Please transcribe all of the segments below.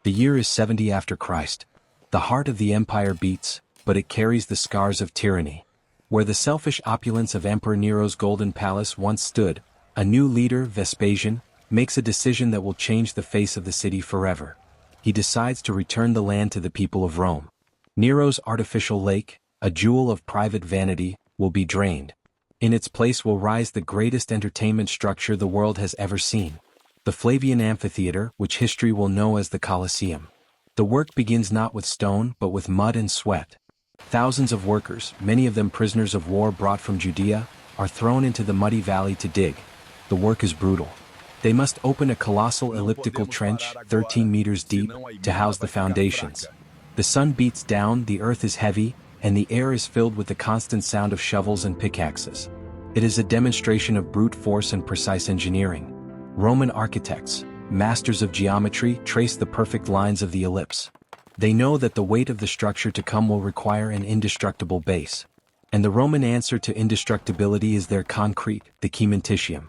The year is 70 after Christ. The heart of the empire beats, but it carries the scars of tyranny. Where the selfish opulence of Emperor Nero's golden palace once stood, a new leader, Vespasian, makes a decision that will change the face of the city forever. He decides to return the land to the people of Rome. Nero's artificial lake, a jewel of private vanity, will be drained. In its place will rise the greatest entertainment structure the world has ever seen. The Flavian Amphitheater, which history will know as the Colosseum. The work begins not with stone but with mud and sweat. Thousands of workers, many of them prisoners of war brought from Judea, are thrown into the muddy valley to dig. The work is brutal. They must open a colossal elliptical trench, 13 meters deep, to house the foundations. The sun beats down, the earth is heavy, and the air is filled with the constant sound of shovels and pickaxes. It is a demonstration of brute force and precise engineering. Roman architects, masters of geometry, trace the perfect lines of the ellipse. They know that the weight of the structure to come will require an indestructible base. And the Roman answer to indestructibility is their concrete, the cementitium.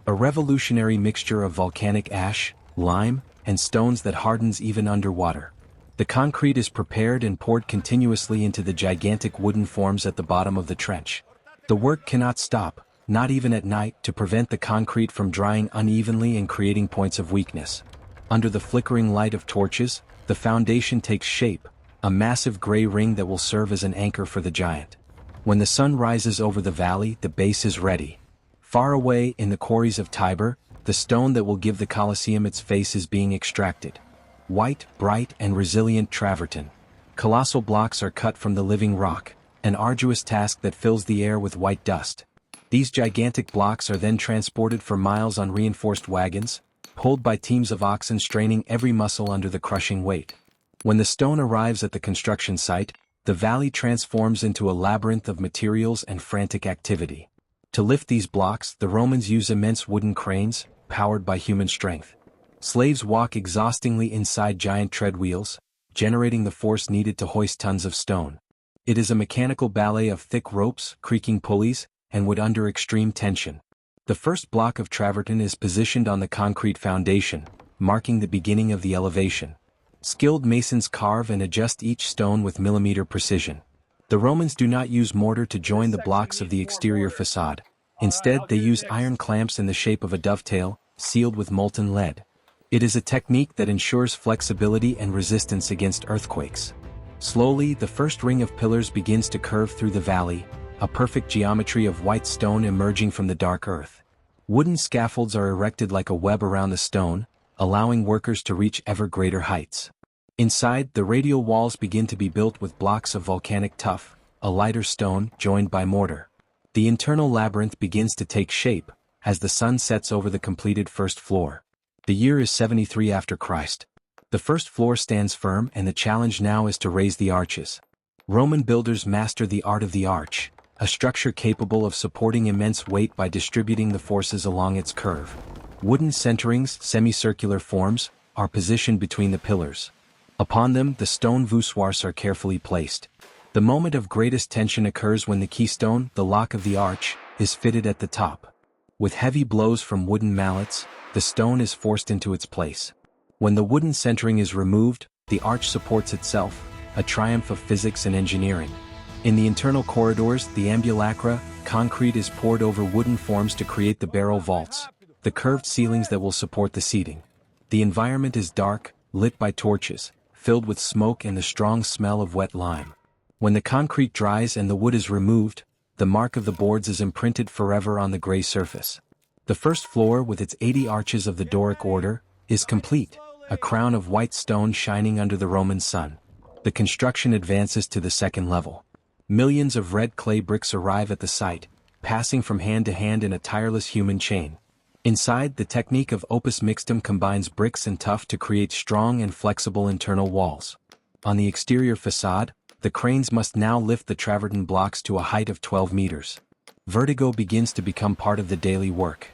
A revolutionary mixture of volcanic ash, lime, and stones that hardens even underwater. The concrete is prepared and poured continuously into the gigantic wooden forms at the bottom of the trench. The work cannot stop, not even at night, to prevent the concrete from drying unevenly and creating points of weakness. Under the flickering light of torches, the foundation takes shape, a massive gray ring that will serve as an anchor for the giant. When the sun rises over the valley, the base is ready. Far away in the quarries of Tiber, the stone that will give the Colosseum its face is being extracted. White, bright, and resilient travertine. Colossal blocks are cut from the living rock, an arduous task that fills the air with white dust. These gigantic blocks are then transported for miles on reinforced wagons, pulled by teams of oxen straining every muscle under the crushing weight. When the stone arrives at the construction site, the valley transforms into a labyrinth of materials and frantic activity. To lift these blocks, the Romans use immense wooden cranes, powered by human strength. Slaves walk exhaustingly inside giant tread wheels, generating the force needed to hoist tons of stone. It is a mechanical ballet of thick ropes, creaking pulleys, and wood under extreme tension. The first block of travertine is positioned on the concrete foundation, marking the beginning of the elevation. Skilled masons carve and adjust each stone with millimeter precision. The Romans do not use mortar to join the blocks of the exterior facade. Instead, they use iron clamps in the shape of a dovetail, sealed with molten lead. It is a technique that ensures flexibility and resistance against earthquakes. Slowly, the first ring of pillars begins to curve through the valley, a perfect geometry of white stone emerging from the dark earth. Wooden scaffolds are erected like a web around the stone, allowing workers to reach ever greater heights. Inside, the radial walls begin to be built with blocks of volcanic tuff, a lighter stone joined by mortar. The internal labyrinth begins to take shape, as the sun sets over the completed first floor. The year is 73 after Christ. The first floor stands firm, and the challenge now is to raise the arches. Roman builders master the art of the arch, a structure capable of supporting immense weight by distributing the forces along its curve. Wooden centerings, semicircular forms, are positioned between the pillars. Upon them, the stone voussoirs are carefully placed. The moment of greatest tension occurs when the keystone, the lock of the arch, is fitted at the top. With heavy blows from wooden mallets, the stone is forced into its place. When the wooden centering is removed, the arch supports itself, a triumph of physics and engineering. In the internal corridors, the ambulacra, concrete is poured over wooden forms to create the barrel vaults, the curved ceilings that will support the seating. The environment is dark, lit by torches, filled with smoke and the strong smell of wet lime. When the concrete dries and the wood is removed, the mark of the boards is imprinted forever on the gray surface. The first floor, with its 80 arches of the Doric order, is complete, a crown of white stone shining under the Roman sun. The construction advances to the second level. Millions of red clay bricks arrive at the site, passing from hand to hand in a tireless human chain. Inside, the technique of opus mixtum combines bricks and tuff to create strong and flexible internal walls. On the exterior facade, the cranes must now lift the travertine blocks to a height of 12 meters. Vertigo begins to become part of the daily work.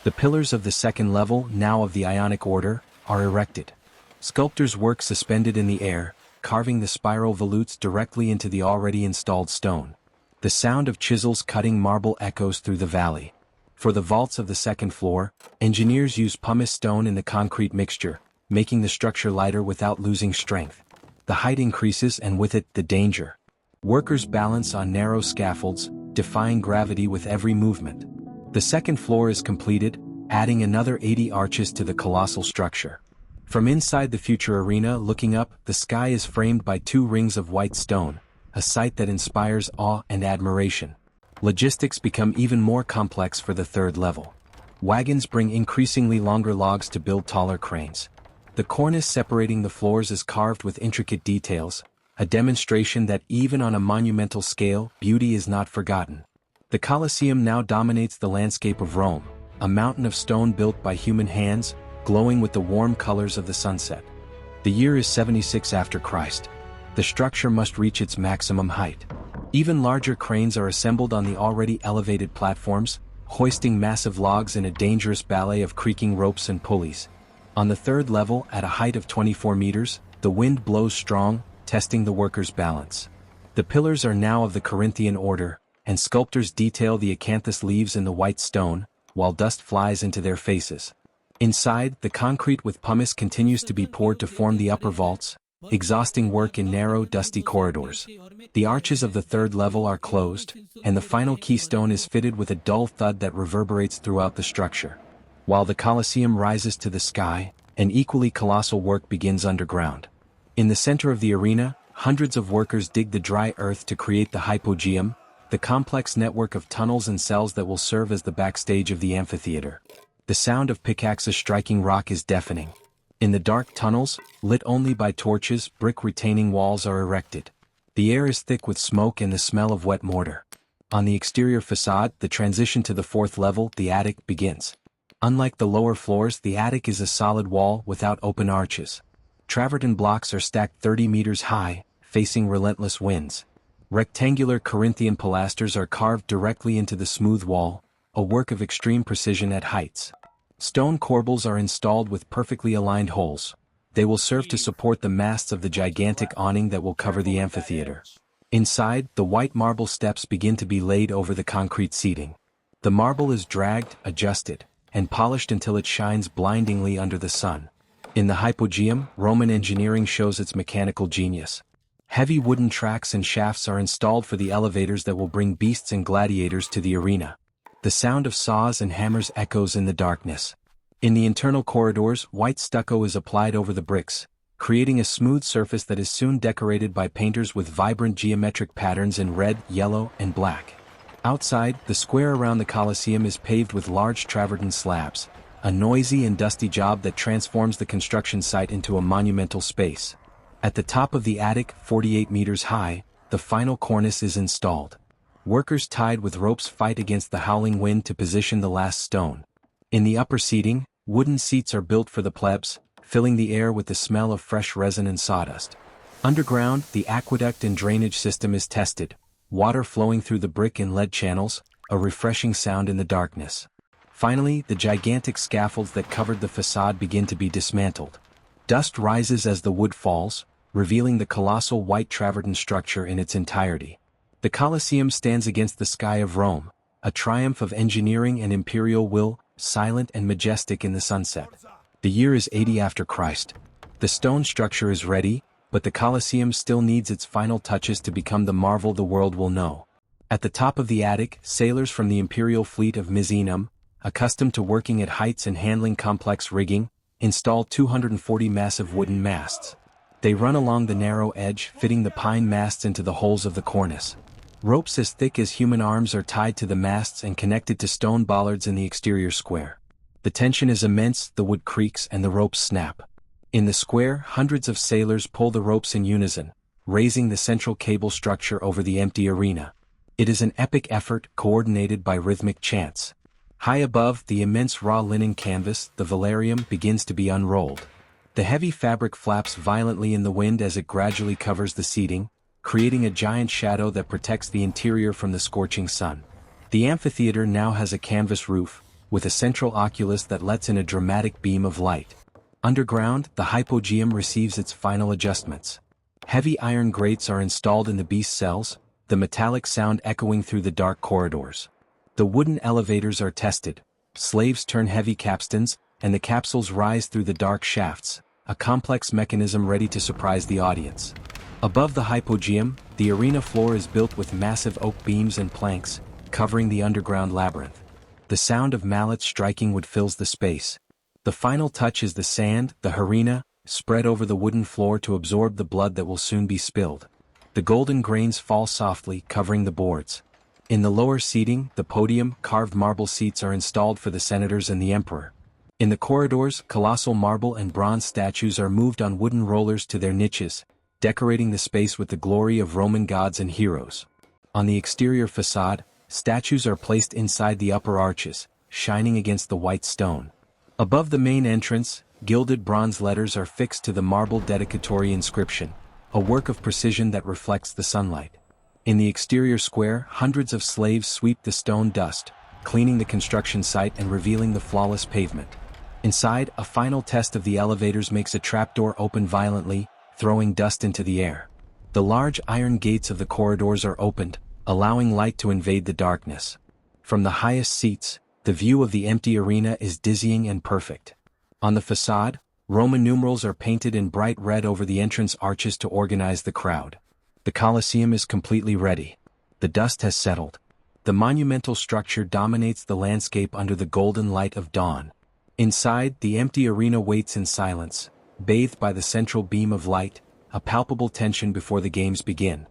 The pillars of the second level, now of the Ionic order, are erected. Sculptors work suspended in the air, carving the spiral volutes directly into the already installed stone. The sound of chisels cutting marble echoes through the valley. For the vaults of the second floor, engineers use pumice stone in the concrete mixture, making the structure lighter without losing strength. The height increases and with it, the danger. Workers balance on narrow scaffolds, defying gravity with every movement. The second floor is completed, adding another 80 arches to the colossal structure. From inside the future arena looking up, the sky is framed by 2 rings of white stone, a sight that inspires awe and admiration. Logistics become even more complex for the third level. Wagons bring increasingly longer logs to build taller cranes. The cornice separating the floors is carved with intricate details, a demonstration that even on a monumental scale, beauty is not forgotten. The Colosseum now dominates the landscape of Rome, a mountain of stone built by human hands, glowing with the warm colors of the sunset. The year is 76 after Christ. The structure must reach its maximum height. Even larger cranes are assembled on the already elevated platforms, hoisting massive logs in a dangerous ballet of creaking ropes and pulleys. On the third level, at a height of 24 meters, the wind blows strong, testing the workers' balance. The pillars are now of the Corinthian order, and sculptors detail the acanthus leaves in the white stone, while dust flies into their faces. Inside, the concrete with pumice continues to be poured to form the upper vaults, exhausting work in narrow, dusty corridors. The arches of the third level are closed, and the final keystone is fitted with a dull thud that reverberates throughout the structure. While the Colosseum rises to the sky, an equally colossal work begins underground. In the center of the arena, hundreds of workers dig the dry earth to create the hypogeum, the complex network of tunnels and cells that will serve as the backstage of the amphitheater. The sound of pickaxes striking rock is deafening. In the dark tunnels, lit only by torches, brick retaining walls are erected. The air is thick with smoke and the smell of wet mortar. On the exterior facade, the transition to the fourth level, the attic, begins. Unlike the lower floors, the attic is a solid wall without open arches. Travertine blocks are stacked 30 meters high, facing relentless winds. Rectangular Corinthian pilasters are carved directly into the smooth wall, a work of extreme precision at heights. Stone corbels are installed with perfectly aligned holes. They will serve to support the masts of the gigantic awning that will cover the amphitheater. Inside, the white marble steps begin to be laid over the concrete seating. The marble is dragged, adjusted, and polished until it shines blindingly under the sun. In the hypogeum, Roman engineering shows its mechanical genius. Heavy wooden tracks and shafts are installed for the elevators that will bring beasts and gladiators to the arena. The sound of saws and hammers echoes in the darkness. In the internal corridors, white stucco is applied over the bricks, creating a smooth surface that is soon decorated by painters with vibrant geometric patterns in red, yellow, and black. Outside, the square around the Colosseum is paved with large travertine slabs, a noisy and dusty job that transforms the construction site into a monumental space. At the top of the attic, 48 meters high, the final cornice is installed. Workers tied with ropes fight against the howling wind to position the last stone. In the upper seating, wooden seats are built for the plebs, filling the air with the smell of fresh resin and sawdust. Underground, the aqueduct and drainage system is tested, water flowing through the brick and lead channels, a refreshing sound in the darkness. Finally, the gigantic scaffolds that covered the facade begin to be dismantled. Dust rises as the wood falls, revealing the colossal white travertine structure in its entirety. The Colosseum stands against the sky of Rome, a triumph of engineering and imperial will, silent and majestic in the sunset. The year is 80 after Christ. The stone structure is ready, but the Colosseum still needs its final touches to become the marvel the world will know. At the top of the attic, sailors from the imperial fleet of Misenum, accustomed to working at heights and handling complex rigging, install 240 massive wooden masts. They run along the narrow edge, fitting the pine masts into the holes of the cornice. Ropes as thick as human arms are tied to the masts and connected to stone bollards in the exterior square. The tension is immense, the wood creaks and the ropes snap. In the square, hundreds of sailors pull the ropes in unison, raising the central cable structure over the empty arena. It is an epic effort, coordinated by rhythmic chants. High above, the immense raw linen canvas, the velarium, begins to be unrolled. The heavy fabric flaps violently in the wind as it gradually covers the seating, creating a giant shadow that protects the interior from the scorching sun. The amphitheater now has a canvas roof, with a central oculus that lets in a dramatic beam of light. Underground, the hypogeum receives its final adjustments. Heavy iron grates are installed in the beast cells, the metallic sound echoing through the dark corridors. The wooden elevators are tested, slaves turn heavy capstans, and the capsules rise through the dark shafts, a complex mechanism ready to surprise the audience. Above the hypogeum, the arena floor is built with massive oak beams and planks, covering the underground labyrinth. The sound of mallets striking wood fills the space. The final touch is the sand, the arena, spread over the wooden floor to absorb the blood that will soon be spilled. The golden grains fall softly, covering the boards. In the lower seating, the podium, carved marble seats are installed for the senators and the emperor. In the corridors, colossal marble and bronze statues are moved on wooden rollers to their niches, decorating the space with the glory of Roman gods and heroes. On the exterior facade, statues are placed inside the upper arches, shining against the white stone. Above the main entrance, gilded bronze letters are fixed to the marble dedicatory inscription, a work of precision that reflects the sunlight. In the exterior square, hundreds of slaves sweep the stone dust, cleaning the construction site and revealing the flawless pavement. Inside, a final test of the elevators makes a trapdoor open violently, throwing dust into the air. The large iron gates of the corridors are opened, allowing light to invade the darkness. From the highest seats, the view of the empty arena is dizzying and perfect. On the facade, Roman numerals are painted in bright red over the entrance arches to organize the crowd. The Colosseum is completely ready. The dust has settled. The monumental structure dominates the landscape under the golden light of dawn. Inside, the empty arena waits in silence, bathed by the central beam of light, a palpable tension before the games begin.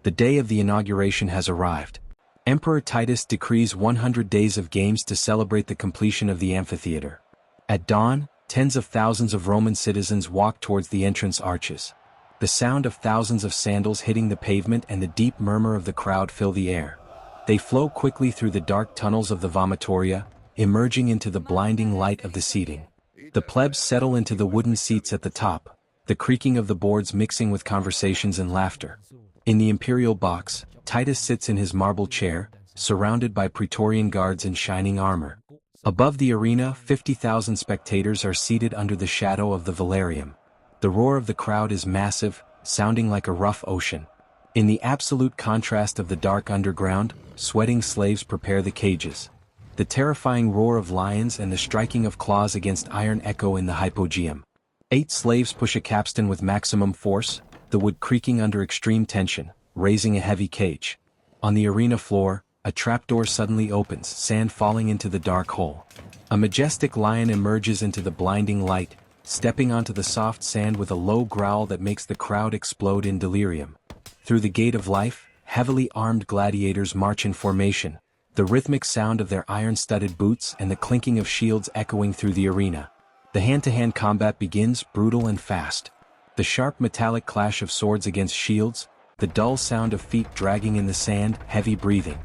The day of the inauguration has arrived. Emperor Titus decrees 100 days of games to celebrate the completion of the amphitheater. At dawn, tens of thousands of Roman citizens walk towards the entrance arches. The sound of thousands of sandals hitting the pavement and the deep murmur of the crowd fill the air. They flow quickly through the dark tunnels of the vomitoria, emerging into the blinding light of the seating. The plebs settle into the wooden seats at the top, the creaking of the boards mixing with conversations and laughter. In the imperial box, Titus sits in his marble chair, surrounded by Praetorian guards in shining armor. Above the arena, 50,000 spectators are seated under the shadow of the velarium. The roar of the crowd is massive, sounding like a rough ocean. In the absolute contrast of the dark underground, sweating slaves prepare the cages. The terrifying roar of lions and the striking of claws against iron echo in the hypogeum. 8 slaves push a capstan with maximum force, the wood creaking under extreme tension, raising a heavy cage. On the arena floor, a trapdoor suddenly opens, sand falling into the dark hole. A majestic lion emerges into the blinding light, stepping onto the soft sand with a low growl that makes the crowd explode in delirium. Through the gate of life, heavily armed gladiators march in formation, the rhythmic sound of their iron-studded boots and the clinking of shields echoing through the arena. The hand-to-hand combat begins, brutal and fast. The sharp metallic clash of swords against shields, the dull sound of feet dragging in the sand, heavy breathing.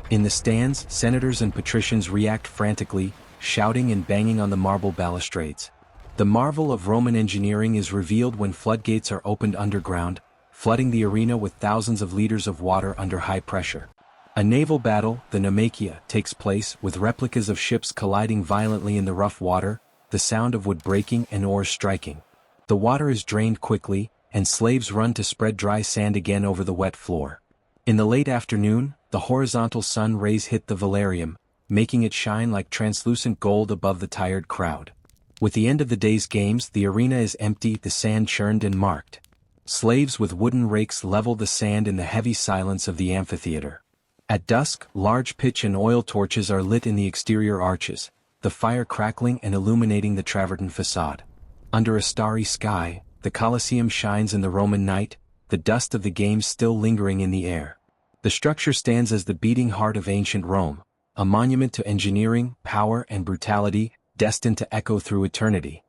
In the stands, senators and patricians react frantically, shouting and banging on the marble balustrades. The marvel of Roman engineering is revealed when floodgates are opened underground, flooding the arena with thousands of liters of water under high pressure. A naval battle, the Naumachia, takes place, with replicas of ships colliding violently in the rough water, the sound of wood breaking and oars striking. The water is drained quickly, and slaves run to spread dry sand again over the wet floor. In the late afternoon, the horizontal sun rays hit the velarium, making it shine like translucent gold above the tired crowd. With the end of the day's games, the arena is empty, the sand churned and marked. Slaves with wooden rakes level the sand in the heavy silence of the amphitheater. At dusk, large pitch and oil torches are lit in the exterior arches, the fire crackling and illuminating the travertine facade. Under a starry sky, the Colosseum shines in the Roman night, the dust of the games still lingering in the air. The structure stands as the beating heart of ancient Rome, a monument to engineering, power and brutality, destined to echo through eternity.